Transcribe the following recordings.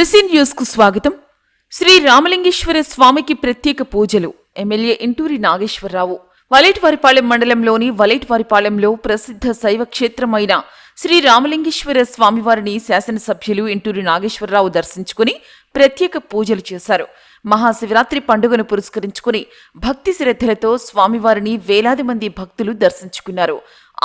తులసి news కు స్వాగతం. శ్రీ రామలింగేశ్వర స్వామికి ప్రత్యేక పూజలు. ఎమ్మెల్యే ఇంటూరి నాగేశ్వరరావు. వలేటివారిపాలెం మండలంలోని వలేటివారిపాలెంలో ప్రసిద్ధ శైవ క్షేత్రమైన శ్రీ రామలింగేశ్వర స్వామివారిని శాసనసభ్యులు ఇంటూరి నాగేశ్వరరావు దర్శించుకుని ప్రత్యేక పూజలు చేశారు. మహాశివరాత్రి పండుగను పురస్కరించుకుని భక్తి శ్రద్ధలతో స్వామివారిని వేలాది మంది భక్తులు దర్శించుకున్నారు.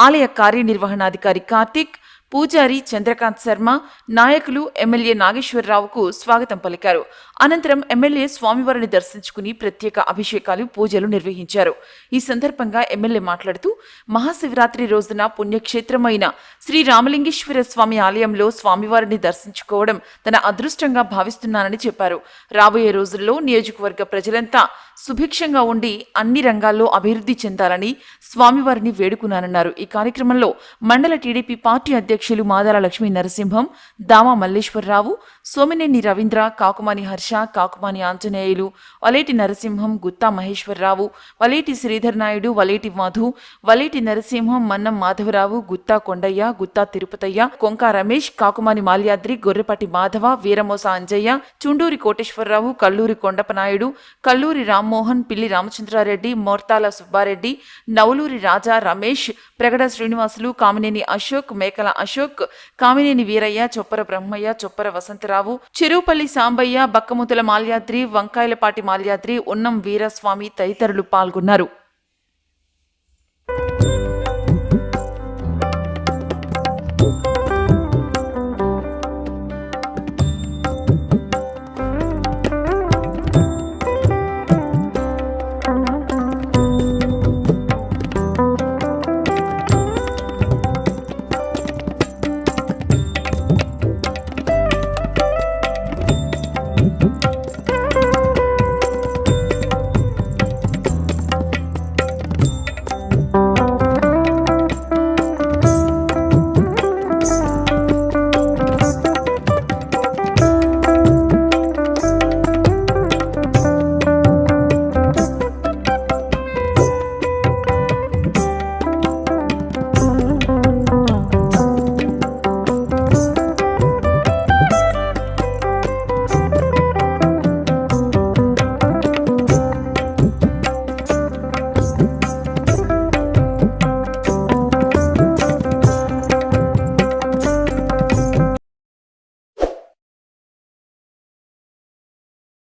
ఆలయ కార్యనిర్వహణాధికారి కార్తీక్, పూజారి చంద్రకాంత్ శర్మ, నాయకులు ఎమ్మెల్యే నాగేశ్వరరావుకు స్వాగతం పలికారు. అనంతరం ఎమ్మెల్యే స్వామివారిని దర్శించుకుని ప్రత్యేక అభిషేకాలు, పూజలు నిర్వహించారు. ఈ సందర్భంగా ఎమ్మెల్యే మాట్లాడుతూ మహాశివరాత్రి రోజున పుణ్యక్షేత్రమైన శ్రీ రామలింగేశ్వర స్వామి ఆలయంలో స్వామివారిని దర్శించుకోవడం తన అదృష్టంగా భావిస్తున్నానని చెప్పారు. రాబోయే రోజుల్లో నియోజకవర్గ ప్రజలంతా సుభిక్షంగా ఉండి అన్ని రంగాల్లో అభివృద్ధి చెందాలని స్వామివారిని వేడుకున్నానన్నారు. ఈ కార్యక్రమంలో మండల టీడీపీ పార్టీ అధ్యక్షులు మాదాల లక్ష్మీ నరసింహం, దామా మల్లేశ్వరరావు, సోమినేని రవీంద్ర, కాకుమాని హర్ష, కాకుమాని ఆంజనేయులు, వలేటి నరసింహం, గుత్తా మహేశ్వరరావు, వలేటి శ్రీధర్ నాయుడు, వలేటి మధు, వలేటి నరసింహం, మన్నం మాధవరావు, గుత్తా కొండయ్య, గుత్తా తిరుపతయ్య, కొంకా రమేష్, కాకుమాని మాల్యాద్రి, గొర్రెపాటి మాధవ, వీరమోస అంజయ్య, చుండూరి కోటేశ్వరరావు, కల్లూరి కొండపనాయుడు, కల్లూరి రామ్మోహన్, పిల్లి రామచంద్రారెడ్డి, మోర్తాల సుబ్బారెడ్డి, నవలూరి రాజా, రమేష్, ప్రగడ శ్రీనివాసులు, కామినేని అశోక్, మేకల అశోక్, కామినేని వీరయ్య, చొప్పర బ్రహ్మయ్య, చొప్పర వసంతరావు, చెరువుపల్లి సాంబయ్య, బక్కముతుల మాల్యాద్రి, వంకాయలపాటి మాల్యాద్రి, ఉన్నం వీరస్వామి తదితరులు పాల్గొన్నారు.